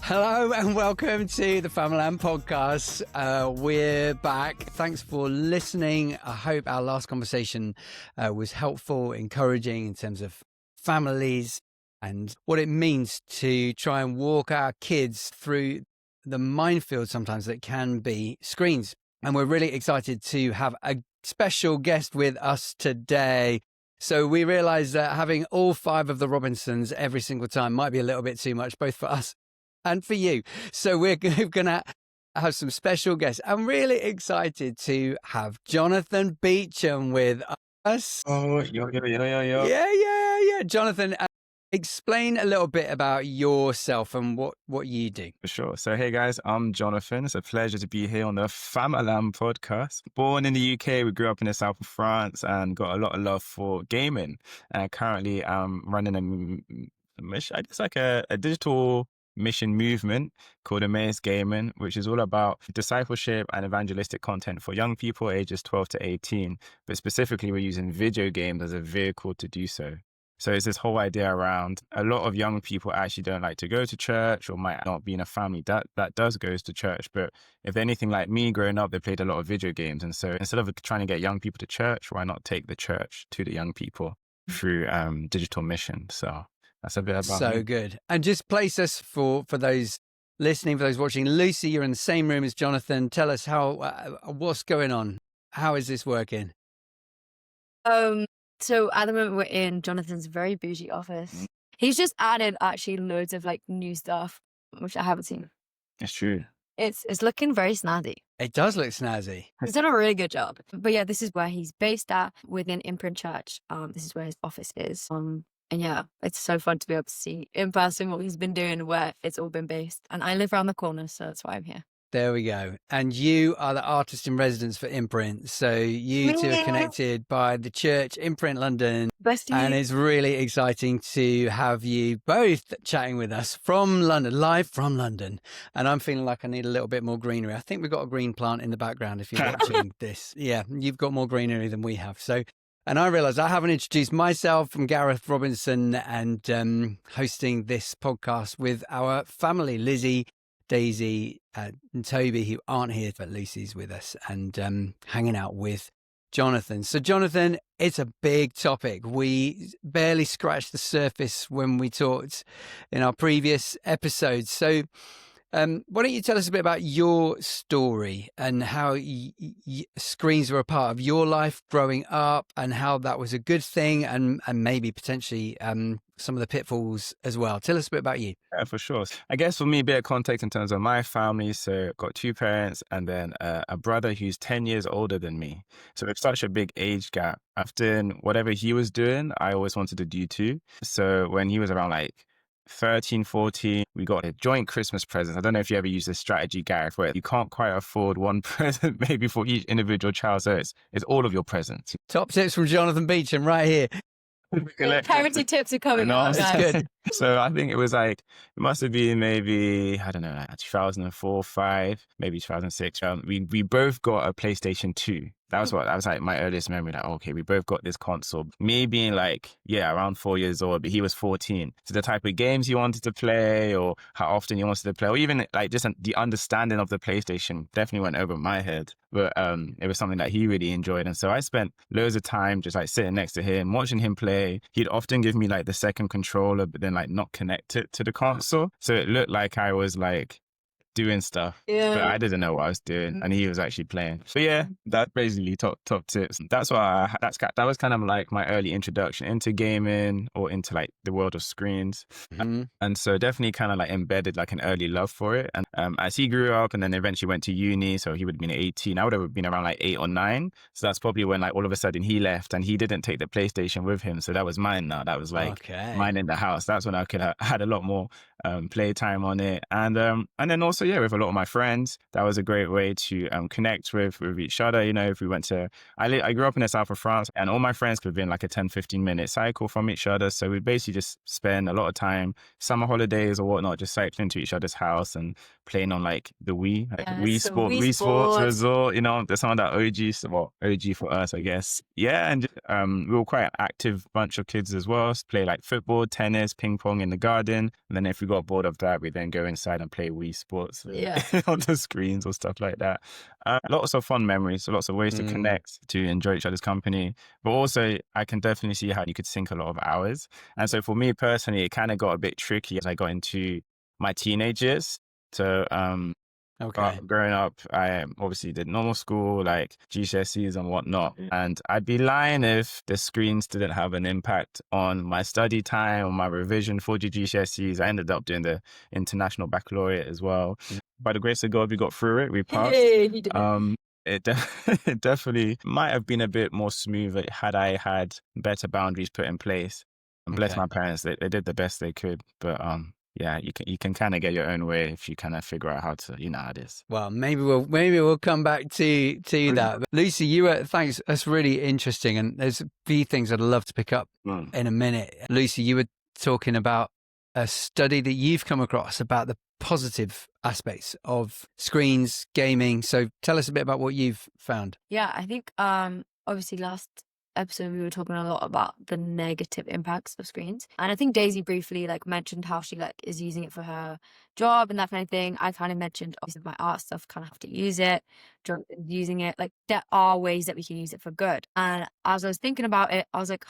Hello and welcome to the Famalam podcast. We're back. Thanks for listening. I hope our last conversation was helpful, encouraging in terms of families and what it means to try and walk our kids through the minefield sometimes that can be screens. And we're really excited to have a special guest with us today. So we realized that having all 5 of the Robinsons every single time might be a little bit too much, both for us and for you. So we're going to have some special guests. I'm really excited to have Jonathan Beecham with us. Oh, yo. Yeah. Jonathan, explain a little bit about yourself and what you do. For sure. So, hey guys, I'm Jonathan. It's a pleasure to be here on the Famalam podcast. Born in the UK, we grew up in the south of France and got a lot of love for gaming. And currently I'm running a mission, I guess like a digital mission movement called Emmaus Gaming, which is all about discipleship and evangelistic content for young people ages 12 to 18. But specifically, we're using video games as a vehicle to do so. So it's this whole idea around a lot of young people actually don't like to go to church or might not be in a family that does goes to church. But if they're anything like me growing up, they played a lot of video games. And so instead of trying to get young people to church, why not take the church to the young people through digital mission? So that's a bit about So me. good. And just place us for those listening, for those watching. Lucy, you're in the same room as Jonathan. Tell us what's going on. How is this working? So at the moment we're in Jonathan's very bougie office. He's just added actually loads of like new stuff, which I haven't seen. It's true. It's looking very snazzy. It does look snazzy. He's done a really good job. But yeah, this is where he's based at within Imprint Church. This is where his office is. And yeah, it's so fun to be able to see in person what he's been doing, where it's all been based. And I live around the corner, so that's why I'm here. There we go. And you are the artist in residence for Imprint. So you two are connected by the church, Imprint London. And it's really exciting to have you both chatting with us from London, live from London. And I'm feeling like I need a little bit more greenery. I think we've got a green plant in the background if you're watching this. Yeah, you've got more greenery than we have. So, and I realised I haven't introduced myself. I'm Gareth Robinson and hosting this podcast with our family, Lizzy, Daisy and Toby, who aren't here, but Lucy's with us and hanging out with Jonathan. So Jonathan, it's a big topic. We barely scratched the surface when we talked in our previous episodes. So why don't you tell us a bit about your story and how screens were a part of your life growing up and how that was a good thing and maybe potentially some of the pitfalls as well. Tell us a bit about you. Yeah, for sure. I guess for me, a bit of context in terms of my family. So I've got 2 parents and then a brother who's 10 years older than me. So it's such a big age gap. After whatever he was doing, I always wanted to do too. So when he was around like 13, 14, we got a joint Christmas present. I don't know if you ever use this strategy, Gareth, where you can't quite afford one present maybe for each individual child. So it's all of your presents. Top tips from Jonathan Beecham right here. Parenting tips are coming up. That's good. So I think it was like, it must have been maybe, I don't know, like 2004, 5, maybe 2006. We both got a PlayStation 2. That was like my earliest memory. Like, okay, we both got this console. Me being like, around 4 years old, but he was 14. So the type of games he wanted to play or how often he wanted to play, or even like just the understanding of the PlayStation definitely went over my head. But it was something that he really enjoyed. And so I spent loads of time just like sitting next to him, watching him play. He'd often give me like the second controller, but then like not connect it to the console. So it looked like I was like doing stuff, but I didn't know what I was doing, and he was actually playing. So yeah, that's basically top tips. That's why that was kind of like my early introduction into gaming or into like the world of screens, and so definitely kind of like embedded like an early love for it. And as he grew up and then eventually went to uni, so he would have been 18. I would have been around like 8 or 9. So that's probably when like all of a sudden he left and he didn't take the PlayStation with him. So that was mine now. That was like mine in the house. That's when I could have had a lot more playtime on it, and then also also, yeah, with a lot of my friends, that was a great way to connect with each other. You know, if we went to, I grew up in the south of France, and all my friends could be in like a 10-15 minute cycle from each other. So we basically just spend a lot of time, summer holidays or whatnot, just cycling to each other's house and playing on like the Wii, like Wii Sports Resort. You know, there's some of that OG, well, OG for us, I guess. Yeah, and we were quite an active bunch of kids as well. Play like football, tennis, ping pong in the garden, and then if we got bored of that, we then go inside and play Wii Sports on the screens or stuff like that. Lots of fun memories, lots of ways to connect, to enjoy each other's company. But also, I can definitely see how you could sink a lot of hours. And so for me personally, it kind of got a bit tricky as I got into my teenage years. So growing up, I obviously did normal school, like GCSEs and whatnot. And I'd be lying if the screens didn't have an impact on my study time or my revision for the GCSEs. I ended up doing the International Baccalaureate as well. By the grace of God, we got through it. We passed. It definitely might have been a bit more smooth had I had better boundaries put in place. And bless my parents, they did the best they could. But yeah, you can kind of get your own way if you kind of figure out how to, you know how it is. Well, maybe we'll come back to that. But Lucy, thanks. That's really interesting, and there's a few things I'd love to pick up in a minute. Lucy, you were talking about a study that you've come across about the positive aspects of screens, gaming. So tell us a bit about what you've found. Yeah, I think obviously last episode we were talking a lot about the negative impacts of screens, and I think Daisy briefly mentioned how she is using it for her job and that kind of thing. I kind of mentioned obviously my art stuff, kind of have to use it, using it, there are ways that we can use it for good. And as I was thinking about it, I was like,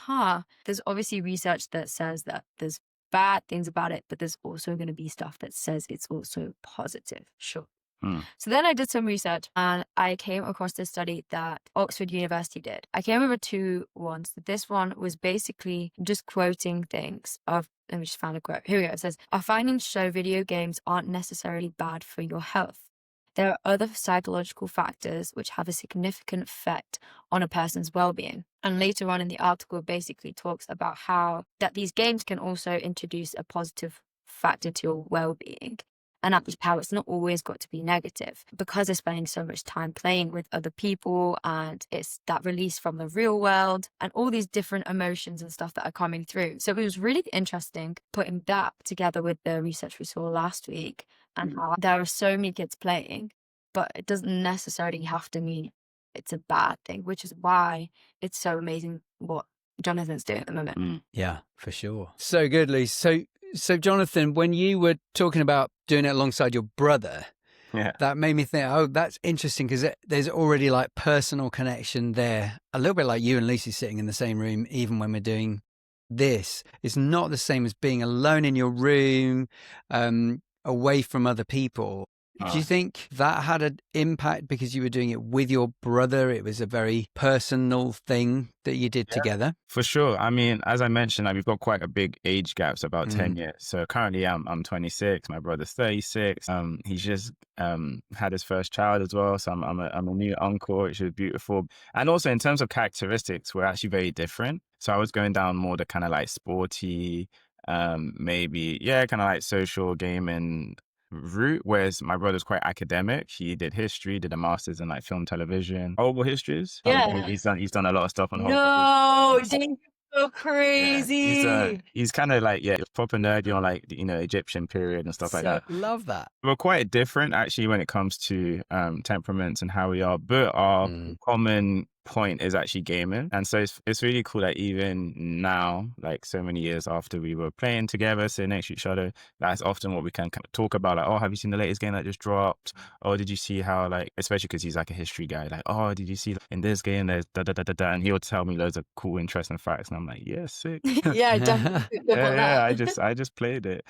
there's obviously research that says that there's bad things about it, but there's also going to be stuff that says it's also positive. Sure. So then I did some research and I came across this study that Oxford University did. I came over two ones. This one was basically just quoting things of, let me just find a quote. Here we go. It says, our findings show video games aren't necessarily bad for your health. There are other psychological factors which have a significant effect on a person's well-being. And later on in the article basically talks about how that these games can also introduce a positive factor to your well-being. And that's how it's not always got to be negative, because they're spending so much time playing with other people, and it's that release from the real world and all these different emotions and stuff that are coming through. So it was really interesting putting that together with the research we saw last week, and how there are so many kids playing, but it doesn't necessarily have to mean it's a bad thing, which is why it's so amazing what Jonathan's doing at the moment. Yeah, for sure. So good, Lise. So Jonathan, when you were talking about doing it alongside your brother, that made me think, oh, that's interesting, because there's already personal connection there. A little bit like you and Lucy sitting in the same room, even when we're doing this. It's not the same as being alone in your room, away from other people. Do you think that had an impact because you were doing it with your brother? It was a very personal thing that you did together? For sure. I mean, as I mentioned, we've got quite a big age gap, so about 10 years. So currently I'm 26, my brother's 36. He's just had his first child as well. So I'm a new uncle, which is beautiful. And also in terms of characteristics, we're actually very different. So I was going down more the kind of sporty, maybe, kind of social gaming route, whereas my brother's quite academic. He did history, did a master's in film, television, horrible histories. He's done a lot of stuff on horrible histories. No, so crazy. He's kind of proper nerdy on Egyptian period and stuff like that. Love that. We're quite different actually when it comes to temperaments and how we are, but our common point is actually gaming. And so it's really cool that even now, so many years after we were playing together, sitting next to each other, that's often what we can kind of talk about. Oh, have you seen the latest game that just dropped? Oh, did you see how especially because he's a history guy, oh, did you see in this game there's da da da da da, and he'll tell me loads of cool, interesting facts, and I'm like, yeah, sick. Yeah, definitely. I just played it.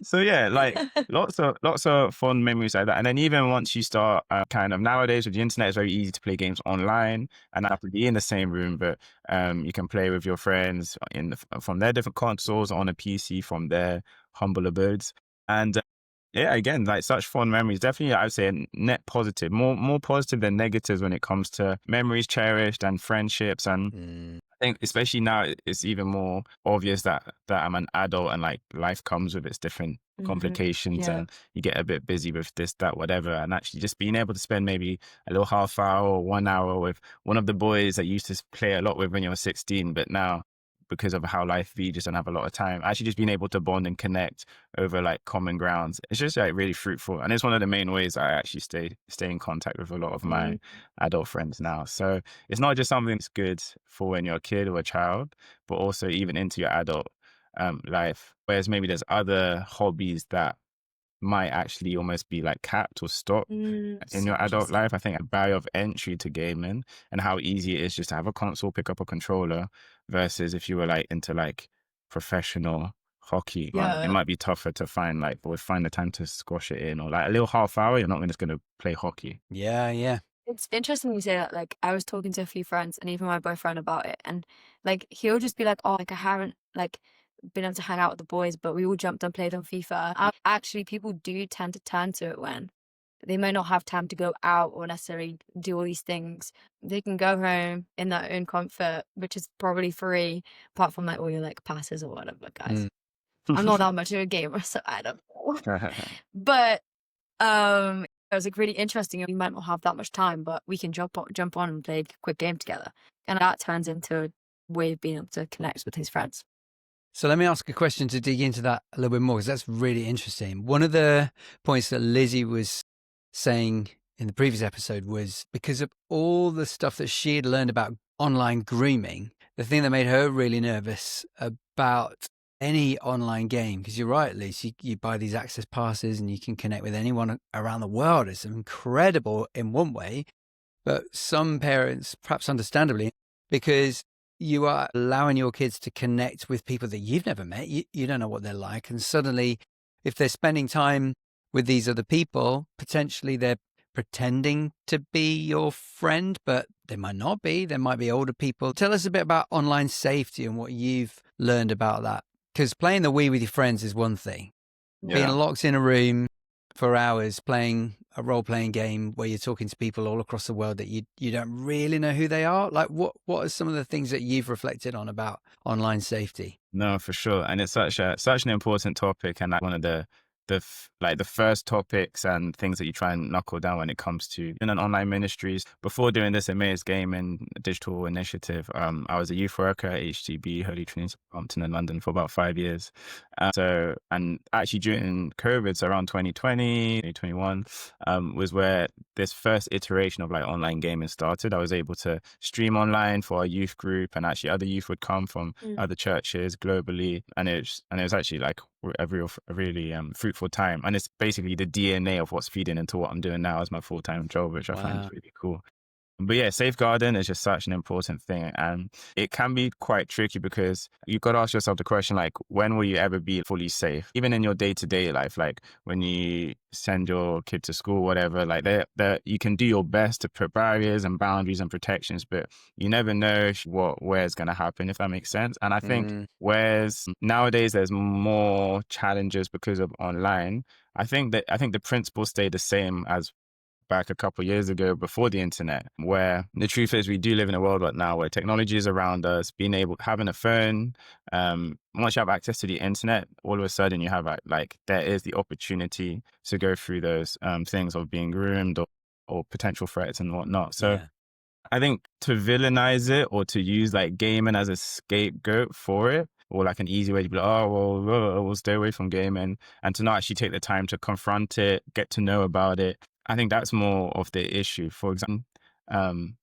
So lots of fun memories like that. And then even once you start kind of nowadays with the internet, it's very easy to play games online and not have to be in the same room, but you can play with your friends from their different consoles on a PC from their humble abodes. And yeah, again, like such fond memories. Definitely, I would say net positive, more positive than negatives when it comes to memories cherished and friendships. And I think especially now it's even more obvious that I'm an adult and like life comes with its different complications and you get a bit busy with this, that, whatever. And actually just being able to spend maybe a little half hour or 1 hour with one of the boys that you used to play a lot with when you were 16, but now because of how life be, you just don't have a lot of time. Actually just being able to bond and connect over like common grounds. It's just like really fruitful. And it's one of the main ways I actually stay in contact with a lot of my adult friends now. So it's not just something that's good for when you're a kid or a child, but also even into your adult life. Whereas maybe there's other hobbies that might actually almost be like capped or stopped in your adult life. I think a barrier of entry to gaming and how easy it is just to have a console, pick up a controller, versus if you were like into like professional hockey, it might be tougher to find like, or find the time to squash it in, or like a little half hour, you're not just going to play hockey. Yeah. It's interesting you say that. Like, I was talking to a few friends and even my boyfriend about it, and like he'll just be like, "Oh, like I haven't like been able to hang out with the boys, but we all jumped and played on FIFA." Actually, people do tend to turn to it when they may not have time to go out or necessarily do all these things. They can go home in their own comfort, which is probably free, apart from like all your like passes or whatever, guys. I'm not that much of a gamer, so I don't know. But it was like really interesting. We might not have that much time, but we can jump on and play a quick game together. And that turns into a way of being able to connect with his friends. So let me ask a question to dig into that a little bit more, because that's really interesting. One of the points that Lizzy was saying in the previous episode was because of all the stuff that she had learned about online grooming, the thing that made her really nervous about any online game, because you're right, Liz, you buy these access passes and you can connect with anyone around the world. It's incredible in one way, but some parents, perhaps understandably, because you are allowing your kids to connect with people that you've never met. You don't know what they're like. And suddenly, if they're spending time with these other people, potentially they're pretending to be your friend, but they might not be. There might be older people. Tell us a bit about online safety and what you've learned about that. Because playing the Wii with your friends is one thing. Being locked in a room for hours playing a role-playing game where you're talking to people all across the world that you don't really know who they are. Like, what are some of the things that you've reflected on about online safety? No, for sure. And it's such an important topic, and like one of the first topics and things that you try and knuckle down when it comes to in an online ministries. Before doing this Emmaus Gaming Digital Initiative, I was a youth worker at HTB, Holy Trinity Brompton in London, for about 5 years. And actually during COVID, so around 2020, 2021, was where this first iteration of like online gaming started. I was able to stream online for our youth group, and actually other youth would come from other churches globally, and it was actually like a really fruitful time. And it's basically the DNA of what's feeding into what I'm doing now as my full-time job, which I find is really cool. But yeah, safeguarding is just such an important thing. And it can be quite tricky because you've got to ask yourself the question, like, when will you ever be fully safe? Even in your day-to-day life, like when you send your kid to school, whatever, like you can do your best to put barriers and boundaries and protections, but you never know where's going to happen, if that makes sense. And I think whereas nowadays there's more challenges because of online, I think the principles stay the same as back a couple of years ago before the internet, where the truth is we do live in a world right now where technology is around us. Having a phone, once you have access to the internet, all of a sudden you have like there is the opportunity to go through those things of being groomed or potential threats and whatnot. So I think to villainize it or to use like gaming as a scapegoat for it, or like an easy way to be like, oh, well, we'll stay away from gaming, and to not actually take the time to confront it, get to know about it. I think that's more of the issue. For example, I'm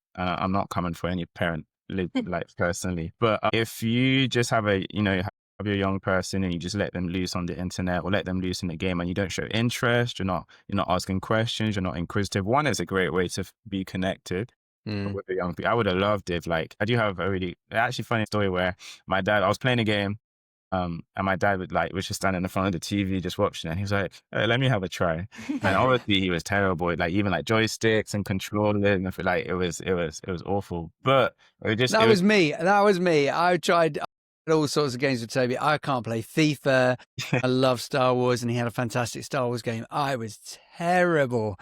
not coming for any parent like personally, but if you just have have your young person and you just let them loose on the internet or let them loose in the game and you don't show interest, you're not asking questions, you're not inquisitive. One is a great way to be connected with the young people. I would have loved if I do have a really actually funny story where my dad, I was playing a game, and my dad was just standing in front of the TV just watching it, and he was like, hey, let me have a try. And obviously he was terrible, even joysticks and controllers, and it was awful. But that was me. I tried. all sorts of games with Toby. I can't play FIFA. I love Star Wars, and he had a fantastic Star Wars game. I was terrible.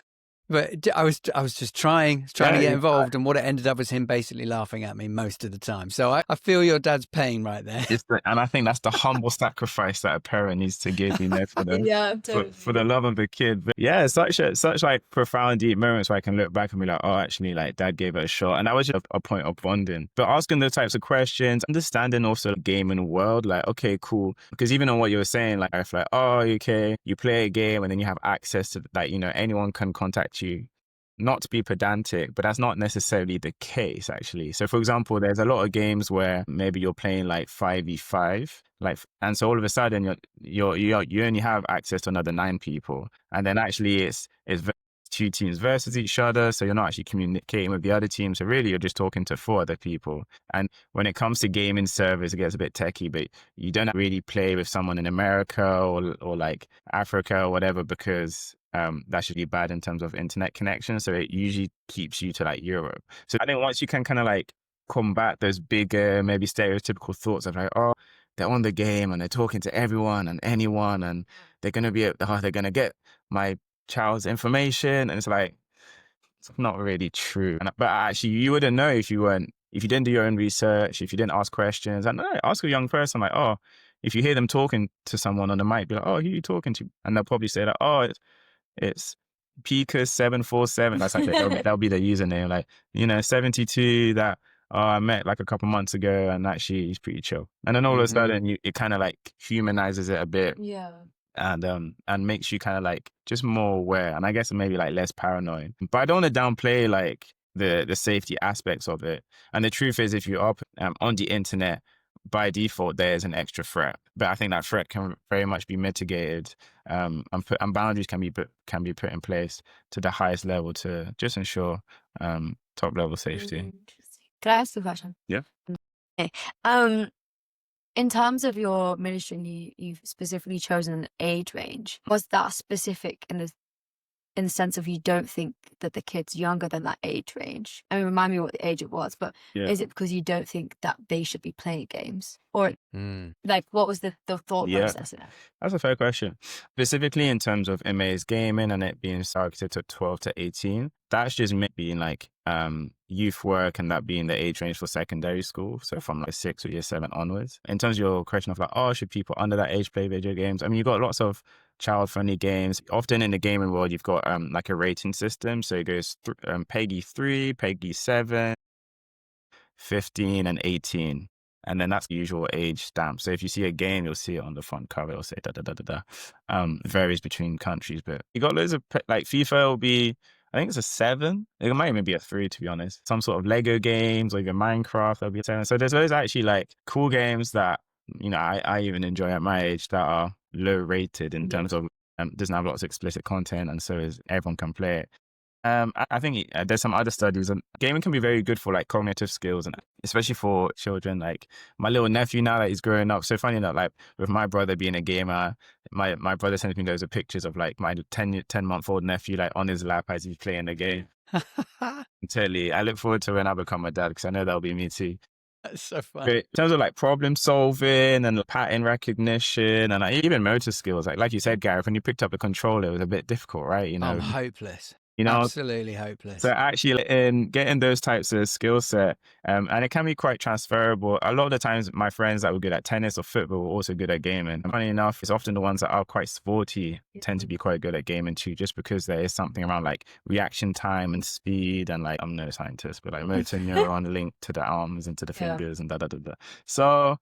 But I was just trying to get involved, and what it ended up was him basically laughing at me most of the time. So I feel your dad's pain right there. And I think that's the humble sacrifice that a parent needs to give, you know, for the for the love of the kid. But yeah, such like profound, deep moments where I can look back and be like, oh, actually, like dad gave it a shot, and that was just a point of bonding. But asking those types of questions, understanding also the gaming world, like, okay, cool, because even on what you were saying, like, I feel like, oh, okay, you play a game and then you have access to, like, you know, anyone can contact you. Not to be pedantic, but that's not necessarily the case, actually. So, for example, there's a lot of games where maybe you're playing like 5v5, like, and so all of a sudden you only have access to another 9 people, and then actually it's 2 teams versus each other, so you're not actually communicating with the other team. So really, you're just talking to 4 other people. And when it comes to gaming servers, it gets a bit techie, but you don't really play with someone in America or like Africa or whatever, because that should be bad in terms of internet connection. So it usually keeps you to like Europe. So I think once you can kind of like combat those bigger, maybe stereotypical thoughts of like, oh, they're on the game and they're talking to everyone and anyone, and they're going to get my child's information, and it's like, it's not really true. But actually, you wouldn't know if you didn't do your own research, if you didn't ask questions. And ask a young person, like, oh, if you hear them talking to someone on the mic, be like, oh, who are you talking to? And they'll probably say that, oh, it's Pika747. That's like that'll be the username. Like, you know, 72 that I met like a couple months ago, and actually he's pretty chill. And then all of a sudden, it kind of like humanizes it a bit. Yeah. And makes you kind of like just more aware, and I guess maybe like less paranoid. But I don't want to downplay like the safety aspects of it. And the truth is, if you're up on the internet, by default there's an extra threat. But I think that threat can very much be mitigated, and boundaries can be put in place to the highest level to just ensure top level safety. Can I ask a question? Yeah. Okay. In terms of your ministry, you've specifically chosen an age range. Was that specific in the sense of you don't think that the kids younger than that age range? I mean, remind me what the age it was, but is it because you don't think that they should be playing games? Or like, what was the thought process in it? That's a fair question. Specifically in terms of MA's gaming and it being targeted to 12 to 18, that's just me being like youth work, and that being the age range for secondary school. So from like 6 or year 7 onwards. In terms of your question of like, oh, should people under that age play video games? I mean, you've got lots of child-friendly games. Often in the gaming world, you've got like a rating system. So it goes PEGI 3, PEGI 7, 15, and 18. And then that's the usual age stamp. So if you see a game, you'll see it on the front cover. It'll say da-da-da-da-da. Varies between countries. But you got loads of, like FIFA will be, I think it's a 7. It might even be a 3, to be honest. Some sort of Lego games or even Minecraft, there'll be a 7. So there's those actually like cool games that, you know, I even enjoy at my age that are low rated in terms of doesn't have lots of explicit content, and so everyone can play it. I think there's some other studies, and gaming can be very good for like cognitive skills, and especially for children. Like my little nephew, now that he's growing up, so funny that like with my brother being a gamer, my brother sends me loads of pictures of like my 10-month-old nephew like on his lap as he's playing the game. Totally, I look forward to when I become a dad, because I know that'll be me too. That's so fun. But in terms of like problem solving and pattern recognition and like, even motor skills, like you said, Gareth, when you picked up the controller, it was a bit difficult, right? You know, I'm hopeless. You know, absolutely hopeless. So actually in getting those types of skill set, and it can be quite transferable. A lot of the times my friends that were good at tennis or football were also good at gaming. And funny enough, it's often the ones that are quite sporty tend to be quite good at gaming too, just because there is something around like reaction time and speed, and like, I'm no scientist, but like motor neuron linked to the arms and to the fingers and da-da-da-da. So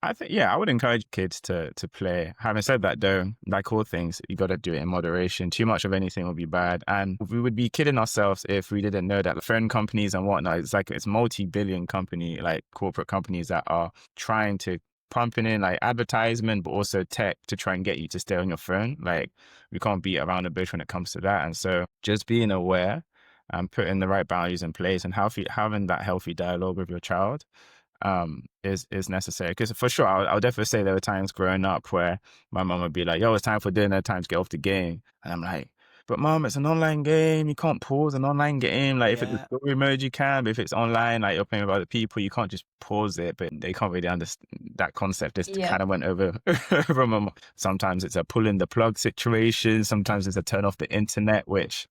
I think, I would encourage kids to play. Having said that, though, like all things, you got to do it in moderation. Too much of anything would be bad. And we would be kidding ourselves if we didn't know that phone companies and whatnot, it's multi-billion company, like corporate companies that are trying to pumping in like advertisement, but also tech to try and get you to stay on your phone. Like, we can't beat around the bush when it comes to that. And so just being aware and putting the right boundaries in place and having that healthy dialogue with your child is necessary. Because for sure, I'll definitely say there were times growing up where my mom would be like, yo, it's time for dinner, time to get off the game. And I'm like, but mom, it's an online game. You can't pause an online game. Like if it's a Yeah. story mode, you can, but if it's online, like you're playing with other people, you can't just pause it. But they can't really understand that concept. Just kind of went over over my. Sometimes it's a pull in the plug situation. Sometimes it's a turn off the internet, which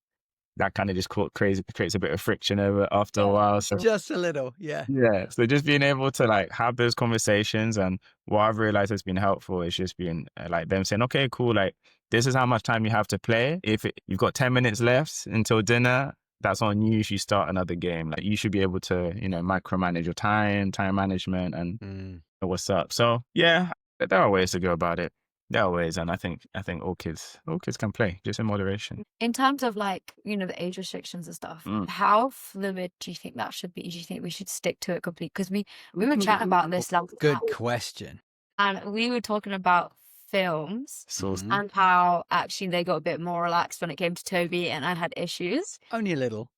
that kind of just creates a bit of friction over after a while. So just a little, yeah. Yeah. So just being able to like have those conversations, and what I've realized has been helpful is just being like them saying, okay, cool, like this is how much time you have to play. If you've got 10 minutes left until dinner, that's on you. You should start another game. Like you should be able to, micromanage your time management, and what's up. So yeah, there are ways to go about it. There are ways, and I think all kids can play, just in moderation. In terms of like, the age restrictions and stuff, how fluid do you think that should be? Do you think we should stick to it completely? Because we were chatting about this last Good question. And we were talking about films and how actually they got a bit more relaxed when it came to Toby, and I had issues. Only a little.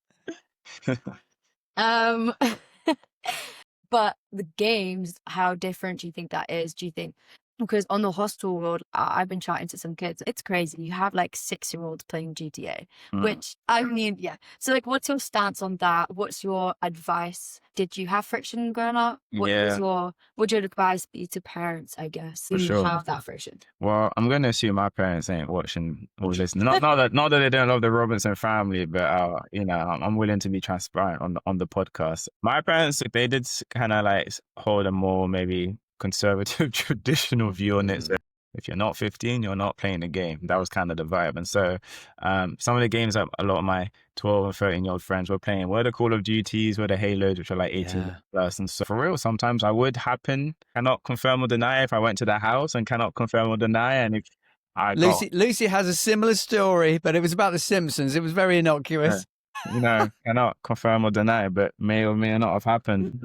But the games, how different do you think that is? Do you think, because on the hostel world, I've been chatting to some kids, it's crazy. You have like 6-year-olds playing GTA, which I mean, yeah. So like, what's your stance on that? What's your advice? Did you have friction growing up? Would your advice be to parents, I guess, who have that friction? Well, I'm going to assume my parents ain't watching or listening. Not that they don't love the Robinson family, but I'm willing to be transparent on the podcast. My parents, they did kind of like hold a more maybe conservative traditional view on it. So if you're not 15, you're not playing the game. That was kind of the vibe. And so some of the games that a lot of my 12 and 13-year-old friends were playing were the Call of Duties, were the Halos, which are like 18 plus. And so for real, sometimes I would cannot confirm or deny if I went to their house, and cannot confirm or deny. And if Lucy has a similar story, but it was about The Simpsons. It was very innocuous. Cannot confirm or deny, but may or may not have happened.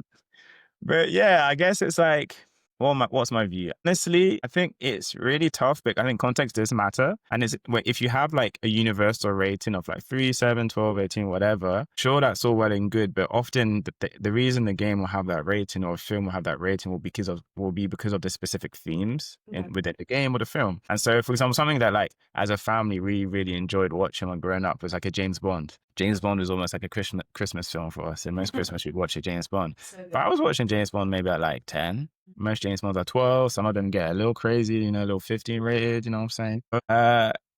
But yeah, I guess it's like, what's my view? Honestly, I think it's really tough, but I think context does matter. And if you have like a universal rating of like 3, 7, 12, 18, whatever, sure, that's all well and good. But often the reason the game will have that rating, or a film will have that rating, will be because of the specific themes within the game or the film. And so, for example, something that like as a family we really enjoyed watching when growing up was like a James Bond. James Bond was almost like a Christmas film for us. And most Christmas we'd watch a James Bond. But I was watching James Bond maybe at like 10. Most James Bonds are 12. Some of them get a little crazy, a little 15 rated, you know what I'm saying?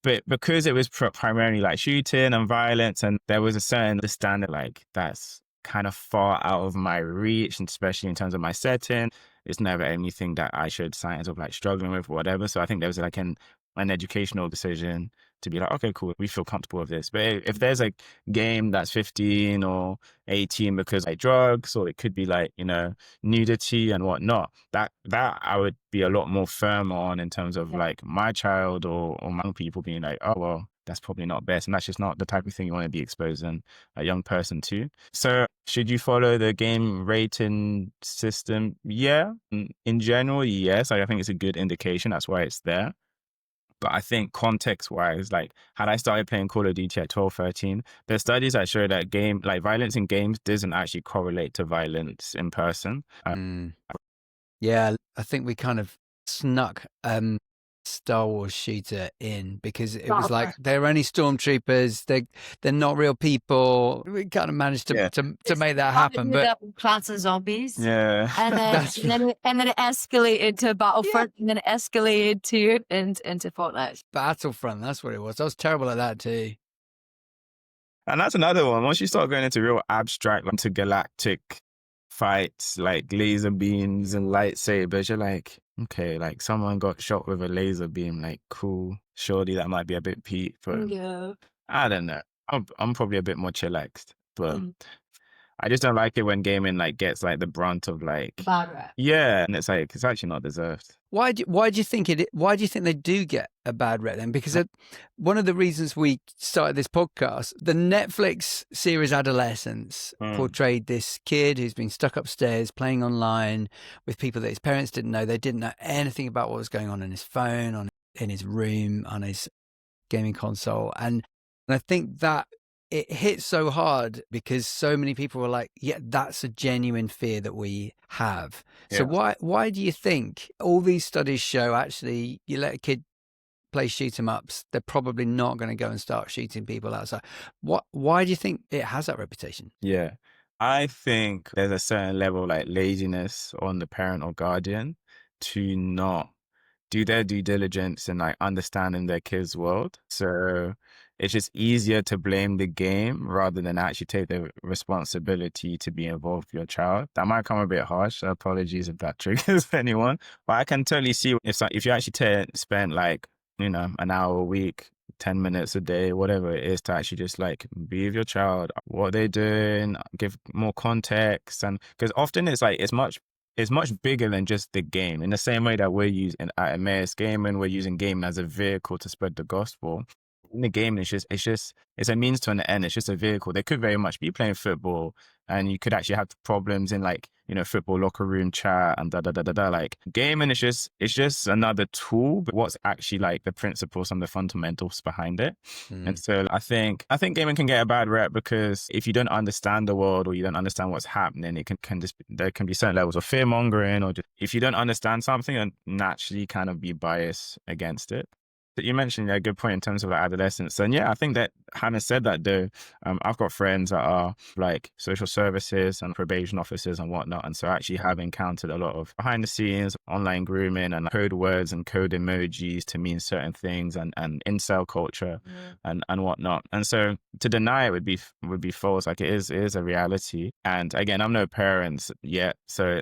But because it was primarily like shooting and violence, and there was a certain standard like that's kind of far out of my reach, and especially in terms of my setting, it's never anything that I should sign up like struggling with or whatever. So I think there was like an educational decision to be like, okay, cool, we feel comfortable with this. But if there's a game that's 15 or 18 because like drugs, or it could be like, nudity and whatnot, that I would be a lot more firm on in terms of like my child or my people being like, oh, well, that's probably not best. And that's just not the type of thing you want to be exposing a young person to. So should you follow the game rating system? Yeah. In general, yes. I think it's a good indication. That's why it's there. But I think context-wise, like, had I started playing Call of Duty at 12, 13, there's studies that show that violence in games doesn't actually correlate to violence in person. Yeah, I think we kind of snuck Star Wars shooter in because it was like they're only stormtroopers. They're not real people. We kind of managed to make that happen. But Plants and Zombies. Yeah. And then it escalated to Battlefront, and then it escalated into Fortnite. Battlefront, that's what it was. I was terrible at that too. And that's another one. Once you start going into real abstract, into galactic fights, like laser beams and lightsabers, you're like, okay, like someone got shot with a laser beam, like cool. Surely that might be a bit peak, but I don't know. I'm probably a bit more chillaxed, but I just don't like it when gaming like gets like the brunt of like bad rap. Yeah, and it's like it's actually not deserved. Why do you think they do get a bad rep then? Because one of the reasons we started this podcast, the Netflix series Adolescence portrayed this kid who's been stuck upstairs playing online with people that his parents didn't know. They didn't know anything about what was going on his phone, in his room, on his gaming console, and I think that it hit so hard because so many people were like, yeah, that's a genuine fear that we have. Yeah. So why do you think all these studies show actually you let a kid play shoot 'em ups, they're probably not going to go and start shooting people outside. Why do you think it has that reputation? Yeah. I think there's a certain level of like laziness on the parent or guardian to not do their due diligence and like understanding their kids' world. So it's just easier to blame the game rather than actually take the responsibility to be involved with your child. That might come a bit harsh. So apologies if that triggers anyone. But I can totally see if you actually spend like, an hour a week, 10 minutes a day, whatever it is, to actually just like be with your child, what they're doing, give more context. And because often it's much bigger than just the game. In the same way that we're using at Emmaus Gaming, we're using gaming as a vehicle to spread the gospel. In the game, it's a means to an end. It's just a vehicle. They could very much be playing football, and you could actually have problems in like, football locker room chat and da da da da da. Like gaming is just another tool, but what's actually like the principles and the fundamentals behind it. And so I think gaming can get a bad rep because if you don't understand the world or you don't understand what's happening, there can be certain levels of fear mongering, or just, if you don't understand something, then naturally kind of be biased against it. But you mentioned a good point in terms of like adolescence. And yeah, I think that having said that though, I've got friends that are like social services and probation officers and whatnot. And so I actually have encountered a lot of behind the scenes online grooming and code words and code emojis to mean certain things and incel culture and whatnot. And so to deny it would be false. Like it is a reality. And again, I'm no parent yet, so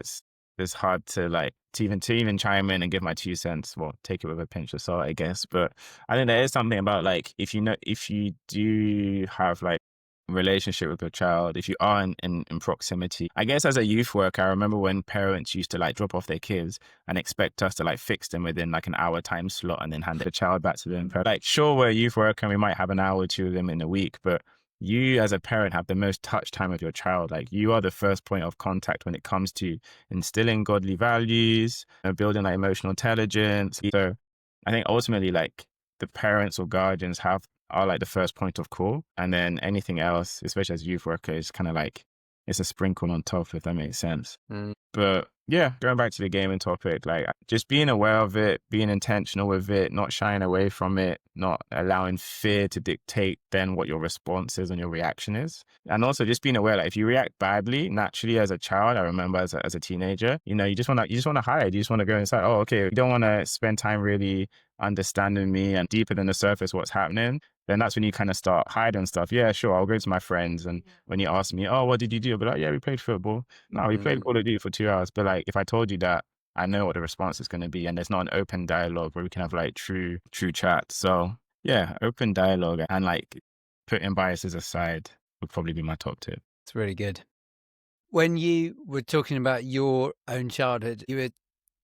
it's hard to like to even chime in and give my 2 cents. Well, take it with a pinch of salt, I guess. But I think there is something about like if you do have like relationship with your child, if you are in proximity. I guess as a youth worker, I remember when parents used to like drop off their kids and expect us to like fix them within like an hour time slot and then hand the child back to them. Like sure, we're a youth worker and we might have an hour or two of them in a week, but you as a parent have the most touch time with your child. Like you are the first point of contact when it comes to instilling godly values, building like emotional intelligence. So I think ultimately like the parents or guardians are like the first point of call. And then anything else, especially as youth workers, kind of like it's a sprinkle on top, if that makes sense. But yeah, going back to the gaming topic, like just being aware of it, being intentional with it, not shying away from it, not allowing fear to dictate then what your response is and your reaction is. And also just being aware that if you react badly, naturally as a child, I remember as a teenager, you just want to hide. You just want to go inside. Oh, okay. You don't want to spend time really understanding me and deeper than the surface what's happening. Then that's when you kind of start hiding stuff. Yeah, sure, I'll go to my friends. And when you ask me, oh, what did you do? I'll be like, yeah, we played football. No, we played Call of Duty for 2 hours. But like, if I told you that, I know what the response is going to be. And there's not an open dialogue where we can have like true chat. So yeah, open dialogue and like putting biases aside would probably be my top tip. It's really good. When you were talking about your own childhood, you were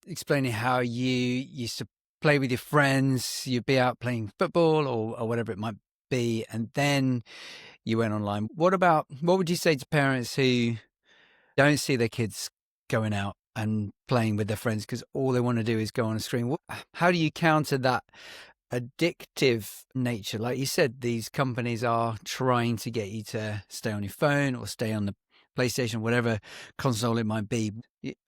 explaining how you used to play with your friends, you'd be out playing football or whatever it might be, and then you went online. What would you say to parents who don't see their kids going out and playing with their friends because all they want to do is go on a screen? How do you counter that addictive nature? Like you said, these companies are trying to get you to stay on your phone or stay on the PlayStation, whatever console it might be.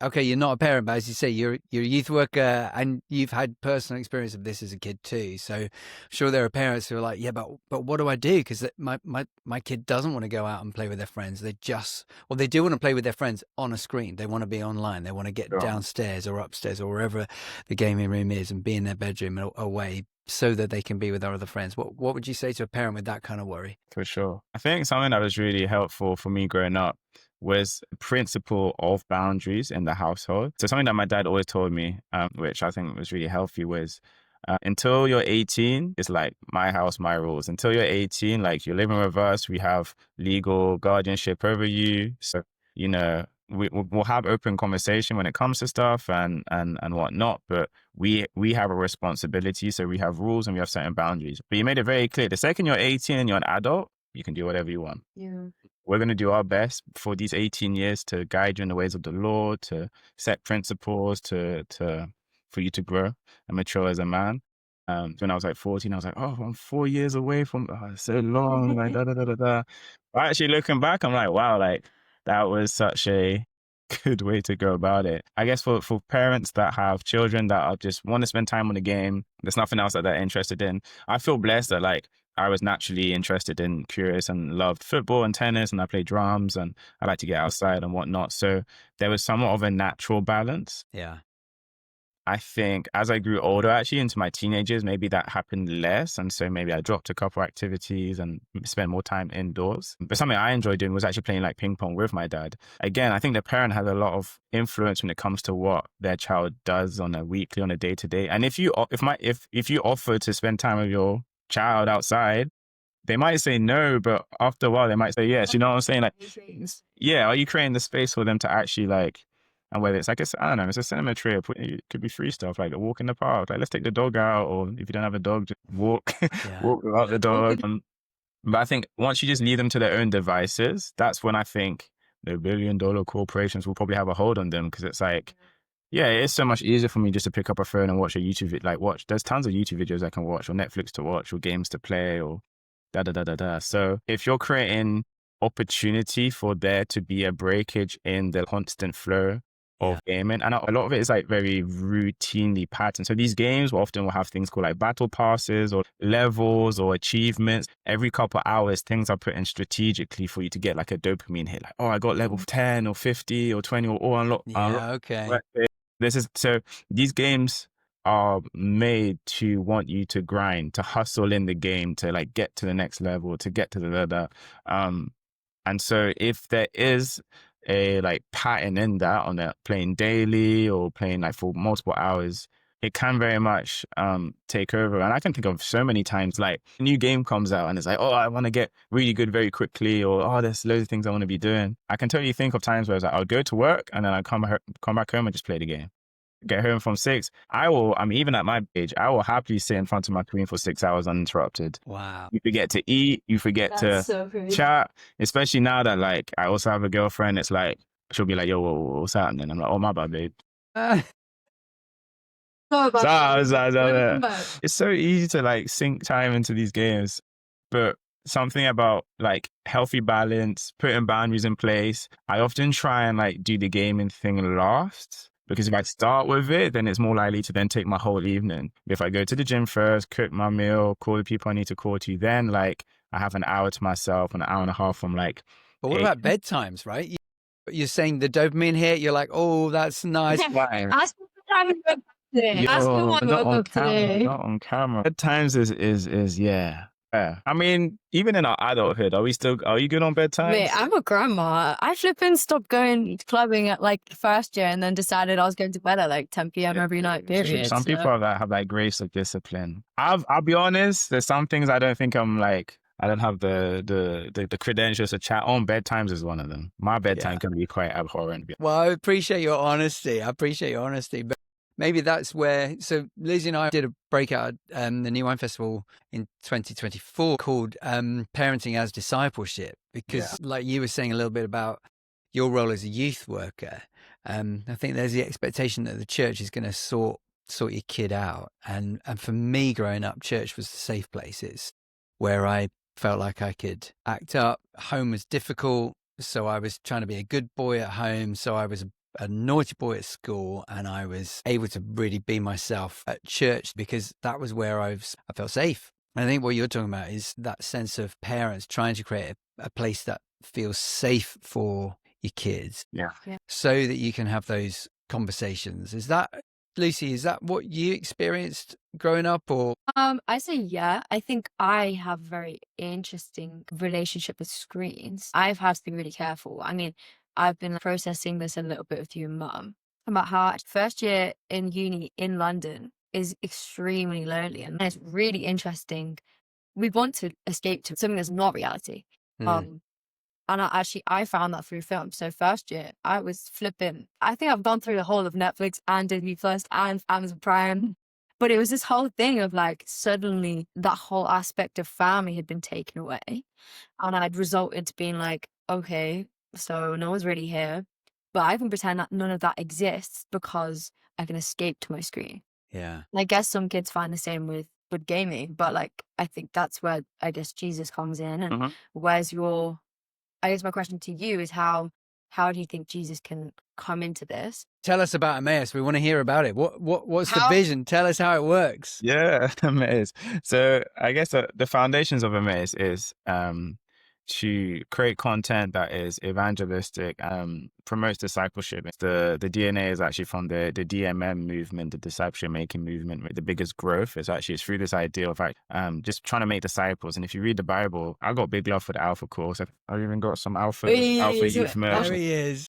Okay, you're not a parent, but as you say, you're a youth worker and you've had personal experience of this as a kid too. So I'm sure there are parents who are like, yeah, but what do I do? Because my kid doesn't want to go out and play with their friends. They do want to play with their friends on a screen. They want to be online. They want to get downstairs or upstairs or wherever the gaming room is and be in their bedroom away so that they can be with our other friends. What would you say to a parent with that kind of worry? For sure. I think something that was really helpful for me growing up was the principle of boundaries in the household. So something that my dad always told me, which I think was really healthy, was until you're 18, it's like my house, my rules. Until you're 18, like you're living with us, we have legal guardianship over you. So, we'll have open conversation when it comes to stuff and whatnot, but we have a responsibility. So we have rules and we have certain boundaries. But you made it very clear. The second you're 18 and you're an adult, you can do whatever you want. Yeah. We're going to do our best for these 18 years to guide you in the ways of the Lord, to set principles, for you to grow and mature as a man. When I was like 14, I was like, oh, I'm 4 years away from so long, like da da da da da. But actually looking back, I'm like, wow, like that was such a good way to go about it. I guess for parents that have children that are just want to spend time on the game, there's nothing else that they're interested in. I feel blessed that like I was naturally interested and curious and loved football and tennis, and I played drums and I like to get outside and whatnot. So there was somewhat of a natural balance. Yeah. I think as I grew older, actually into my teenagers, maybe that happened less. And so maybe I dropped a couple activities and spent more time indoors. But something I enjoyed doing was actually playing like ping pong with my dad. Again, I think the parent has a lot of influence when it comes to what their child does on a weekly, on a day to day. And if you offer to spend time with your child outside, they might say no, but after a while they might say yes. You know what I'm saying? Like, yeah, are you creating the space for them to actually like, and whether it's like, I don't know, it's a cinema trip, it could be free stuff, like a walk in the park, like let's take the dog out, or if you don't have a dog, just walk, walk without the dog. But I think once you just leave them to their own devices, that's when I think the billion-dollar corporations will probably have a hold on them, because it's like, yeah, it's so much easier for me just to pick up a phone and watch a YouTube, there's tons of YouTube videos I can watch, or Netflix to watch, or games to play, or da-da-da-da-da. So if you're creating opportunity for there to be a breakage in the constant flow of gaming, and a lot of it is like very routinely patterned. So these games will have things called like battle passes or levels or achievements. Every couple of hours, things are put in strategically for you to get like a dopamine hit. Like, oh, I got level 10 or 50 or 20 or unlock. Okay. So these games are made to want you to grind, to hustle in the game, to like get to the next level, to get to the and so if there is a like pattern in that, on that playing daily or playing like for multiple hours, it can very much take over. And I can think of so many times like a new game comes out and it's like, oh, I want to get really good very quickly, or oh, there's loads of things I want to be doing. I can totally think of times where it's like I'll go to work and then I come back home and just play the game. Get home from 6. Even at my age, I will happily sit in front of my screen for 6 hours uninterrupted. Wow. You forget to eat, you forget to chat, especially now that like I also have a girlfriend. It's like, she'll be like, yo, what's happening? I'm like, oh, my bad, babe. It's so easy to like sink time into these games, but something about like healthy balance, putting boundaries in place. I often try and like do the gaming thing last, because if I start with it, then it's more likely to then take my whole evening. If I go to the gym first, cook my meal, call the people I need to call to, then like I have an hour to myself, an hour and a half from like. But what about bedtimes, right? You're saying the dopamine hit, you're like, oh, that's nice. Ask me what time you woke up today. Ask me what you woke up today. Not on camera. Bedtimes is yeah. I mean, even in our adulthood, are you good on bedtime? Mate, I'm a grandma. I flipping stopped going clubbing at like first year and then decided I was going to bed at like 10 p.m. every night, period. Some people have like grace of discipline. I'll be honest, there's some things I don't think I don't have the credentials to chat on. Bedtimes is one of them. My bedtime can be quite abhorrent. Well, I appreciate your honesty. But maybe that's where, so Lizzy and I did a breakout at the New Wine Festival in 2024 called Parenting as Discipleship, because like you were saying a little bit about your role as a youth worker, I think there's the expectation that the church is going to sort your kid out. And for me growing up, church was the safe places where I felt like I could act up. Home was difficult, so I was trying to be a good boy at home. So I was a naughty boy at school, and I was able to really be myself at church because that was where I felt safe. And I think what you're talking about is that sense of parents trying to create a place that feels safe for your kids, so that you can have those conversations. Is that, Lucy, is that what you experienced growing up? Or I say yeah. I think I have a very interesting relationship with screens. I've had to be really careful. I mean, I've been processing this a little bit with you, Mum, about how first year in uni in London is extremely lonely, and it's really interesting. We want to escape to something that's not reality. And I found that through film. So first year, I was flipping. I think I've gone through the whole of Netflix and Disney Plus and Amazon Prime. But it was this whole thing of like, suddenly that whole aspect of family had been taken away. And I'd result into being like, okay, so no one's really here. But I can pretend that none of that exists because I can escape to my screen. Yeah. And I guess some kids find the same with gaming. But like, I think that's where I guess Jesus comes in. And where's your... I guess my question to you is, how how do you think Jesus can come into this? Tell us about Emmaus. We want to hear about it. What's the vision? Tell us how it works. Yeah, Emmaus. So I guess the foundations of Emmaus is to create content that is evangelistic, promotes discipleship. The DNA is actually from the DMM movement, the discipleship making movement. The biggest growth is actually through this idea of just trying to make disciples. And if you read the Bible, I got big love for the Alpha course. I've even got some Alpha Youth merch. There he is.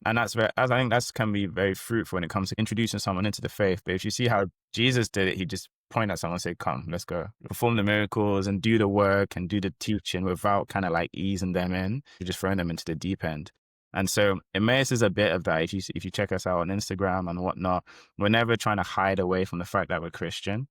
And I think that's can be very fruitful when it comes to introducing someone into the faith. But if you see how Jesus did it, he just point at someone and say, come, let's go. Perform the miracles and do the work and do the teaching without kind of like easing them in. You're just throwing them into the deep end. And so Emmaus is a bit of that. If you check us out on Instagram and whatnot, we're never trying to hide away from the fact that we're Christian.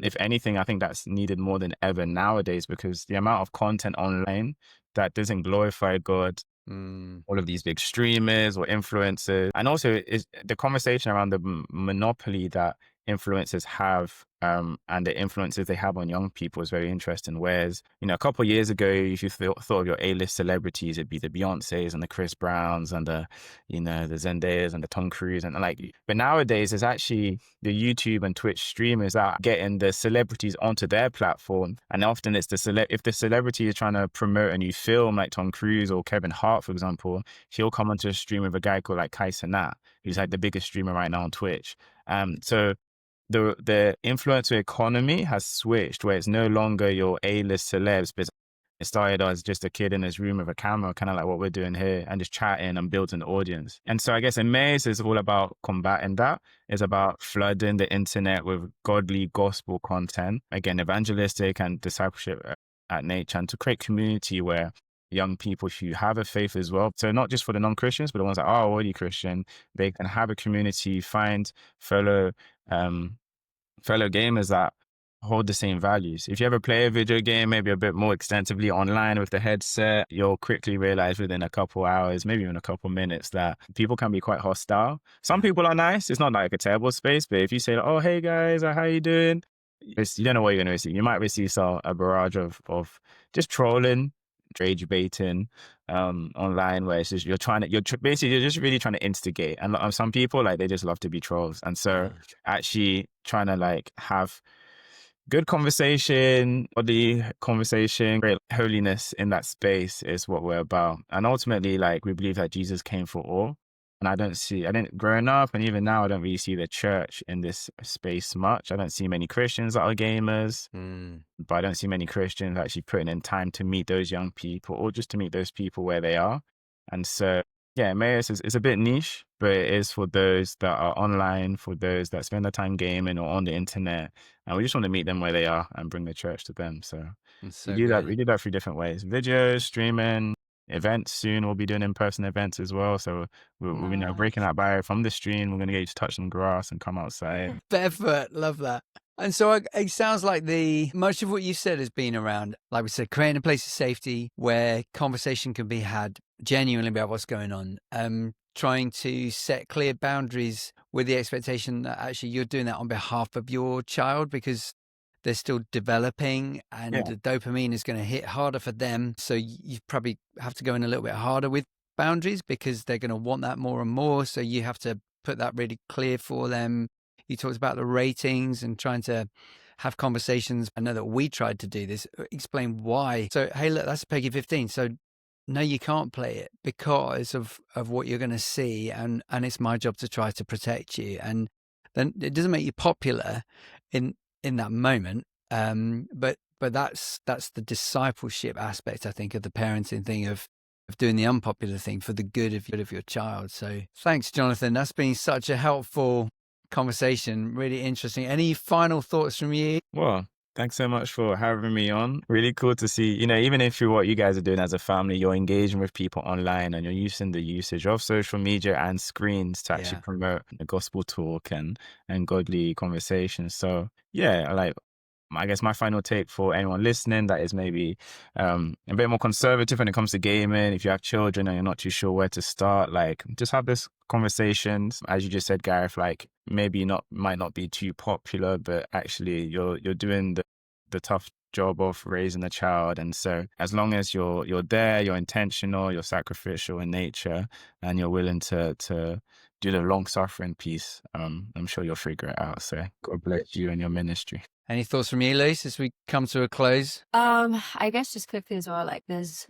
If anything, I think that's needed more than ever nowadays, because the amount of content online that doesn't glorify God, all of these big streamers or influencers, and also is the conversation around the monopoly that influencers have and the influences they have on young people is very interesting. Whereas, a couple of years ago, if you thought of your A-list celebrities, it'd be the Beyoncés and the Chris Browns and the Zendayas and the Tom Cruise but nowadays it's actually the YouTube and Twitch streamers that are getting the celebrities onto their platform. And often it's if the celebrity is trying to promote a new film like Tom Cruise or Kevin Hart, for example, he'll come onto a stream with a guy called like Kai Cenat, who's like the biggest streamer right now on Twitch. So the influencer economy has switched, where it's no longer your A-list celebs, but it started as just a kid in his room with a camera, kind of like what we're doing here, and just chatting and building an audience. And so I guess Emmaus is all about combating that. It's about flooding the internet with godly gospel content, again, evangelistic and discipleship at nature, and to create community where young people who have a faith as well, so not just for the non-Christians, but the ones that are already Christian, they can have a community, find fellow gamers that hold the same values. If you ever play a video game, maybe a bit more extensively online with the headset, you'll quickly realize within a couple hours, maybe even a couple minutes, that people can be quite hostile. Some people are nice. It's not like a terrible space, but if you say, oh, hey guys, how you doing? You don't know what you're going to receive. You might receive a barrage of just trolling, rage baiting online, where it's just you're just really trying to instigate. And some people, like, they just love to be trolls. And so actually trying to like have good conversation, godly conversation, great holiness in that space is what we're about. And ultimately, like, we believe that Jesus came for all. And growing up and even now, I don't really see the church in this space much. I don't see many Christians that are gamers, but I don't see many Christians actually putting in time to meet those young people or just to meet those people where they are. And so, yeah, Emmaus is a bit niche, but it is for those that are online, for those that spend their time gaming or on the internet. And we just want to meet them where they are and bring the church to them. So, we do that 3 different ways: videos, streaming, events. Soon we'll be doing in-person events as well. So we're breaking that barrier from the stream. We're going to get you to touch some grass and come outside. Barefoot, love that. And so it sounds like much of what you said has been around, like we said, creating a place of safety where conversation can be had genuinely about what's going on. Trying to set clear boundaries with the expectation that actually you're doing that on behalf of your child, because they're still developing and the dopamine is going to hit harder for them. So you probably have to go in a little bit harder with boundaries because they're going to want that more and more. So you have to put that really clear for them. You talked about the ratings and trying to have conversations. I know that we tried to do this, explain why. So, hey, look, that's Peggy 15. So no, you can't play it because of what you're going to see. And it's my job to try to protect you. And then it doesn't make you popular in that moment. But that's the discipleship aspect, I think, of the parenting thing of doing the unpopular thing for the good of your child. So thanks, Jonathan. That's been such a helpful conversation. Really interesting. Any final thoughts from you? Well, thanks so much for having me on. Really cool to see, even if through what you guys are doing as a family, you're engaging with people online and you're using the usage of social media and screens to actually promote the gospel talk and godly conversations. So yeah, I guess my final take for anyone listening that is maybe a bit more conservative when it comes to gaming, if you have children and you're not too sure where to start, just have this conversations. As you just said, Gareth, maybe might not be too popular, but actually you're doing the the tough job of raising a child. And so as long as you're there, you're intentional, you're sacrificial in nature, and you're willing to do the long suffering piece, I'm sure you'll figure it out. So God bless you and your ministry. Any thoughts from you, Luce, as we come to a close? I guess just quickly as well, like there's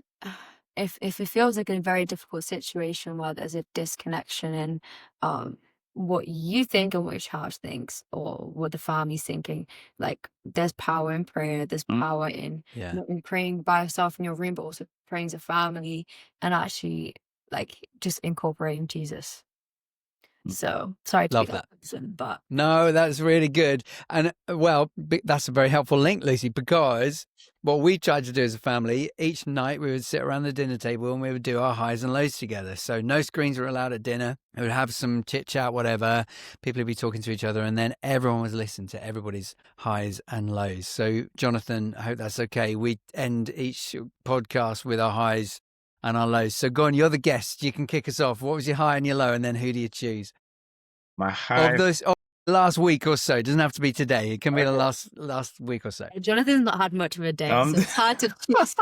if it feels like a very difficult situation where there's a disconnection in what you think and what your child thinks or what the family's thinking, like there's power in prayer, there's power in not only praying by yourself in your room, but also praying as a family and actually like just incorporating Jesus. So sorry to Love be that person, but no, that's really good. And well, that's a very helpful link, Lucy, because what we tried to do as a family, each night we would sit around the dinner table and we would do our highs and lows together. So no screens were allowed at dinner. We would have some chit chat, whatever. People would be talking to each other, and then everyone was listening to everybody's highs and lows. So Jonathan, I hope that's okay. We end each podcast with our highs and our lows. So go on, you're the guest. You can kick us off. What was your high and your low, and then who do you choose? My high Of the last week or so. It doesn't have to be today. It can be the last week or so. Jonathan's not had much of a day, so it's hard to choose.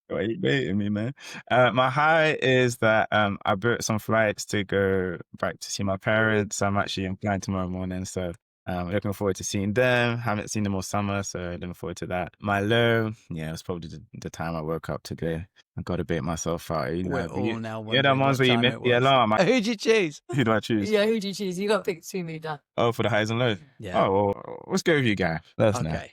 Why are you baiting me, man? My high is that I booked some flights to go back to see my parents. I'm flying tomorrow morning, so looking forward to seeing them. Haven't seen them all summer, so looking forward to that. My low, it was probably the time I woke up today. I got to bait myself out. We're all now wondering the ones where you missed the alarm. Who'd you choose? Who do I choose? Yeah, who'd you choose? You got to pick between me, Dan. Oh, for the highs and lows? Yeah. Oh, well, let's go with you, Gareth. That's nice.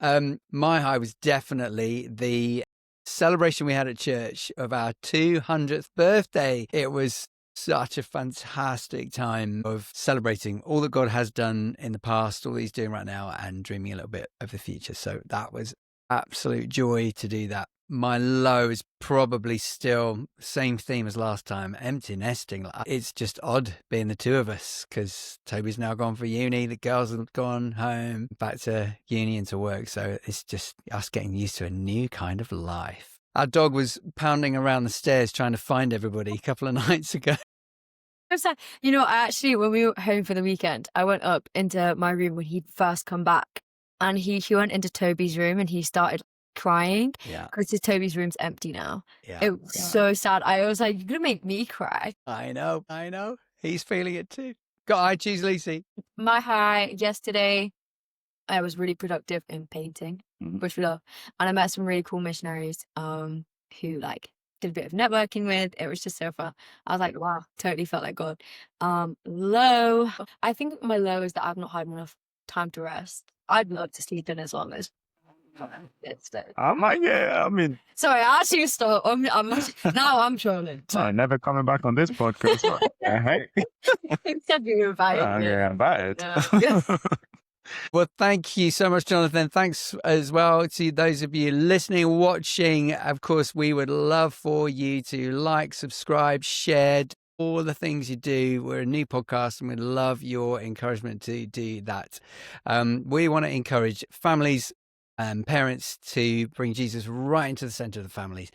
Okay. My high was definitely the celebration we had at church of our 200th birthday. It was such a fantastic time of celebrating all that God has done in the past, all that he's doing right now, and dreaming a little bit of the future. So that was absolute joy to do that. My low is probably still same theme as last time, empty nesting. It's just odd being the two of us because Toby's now gone for uni, the girls have gone home, back to uni and to work. So it's just us getting used to a new kind of life. Our dog was pounding around the stairs trying to find everybody a couple of nights ago. You know, actually, when we were home for the weekend, I went up into my room when he'd first come back, and he went into Toby's room and he started crying because Toby's room's empty now. It was so sad. I was like, you're gonna make me cry. I know he's feeling it too. I choose Lizzy. My high yesterday, I was really productive in painting, which we love, and I met some really cool missionaries who like did a bit of networking with. It was just so fun. I was like, wow, totally felt like God. Low, I think my low is that I've not had enough time to rest. I'd love to sleep in as long as I'm like, sorry, I actually stop. Now I'm trolling. I'm never coming back on this podcast. Except you invited. I'm invited. Yeah. Well, thank you so much, Jonathan. Thanks as well to those of you listening, watching. Of course, we would love for you to like, subscribe, share, all the things you do. We're a new podcast and we'd love your encouragement to do that. We want to encourage families and parents to bring Jesus right into the center of the families.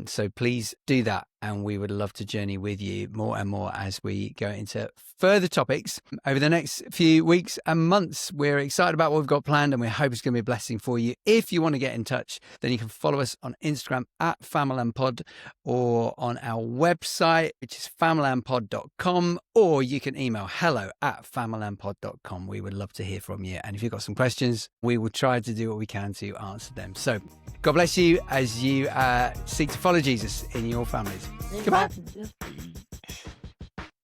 So please do that. And we would love to journey with you more and more as we go into further topics over the next few weeks and months. We're excited about what we've got planned and we hope it's going to be a blessing for you. If you want to get in touch, then you can follow us on Instagram at Famalampod or on our website, which is famalampod.com, or you can email hello@famalampod.com. We would love to hear from you. And if you've got some questions, we will try to do what we can to answer them. So God bless you as you seek to follow Jesus in your families. Goodbye.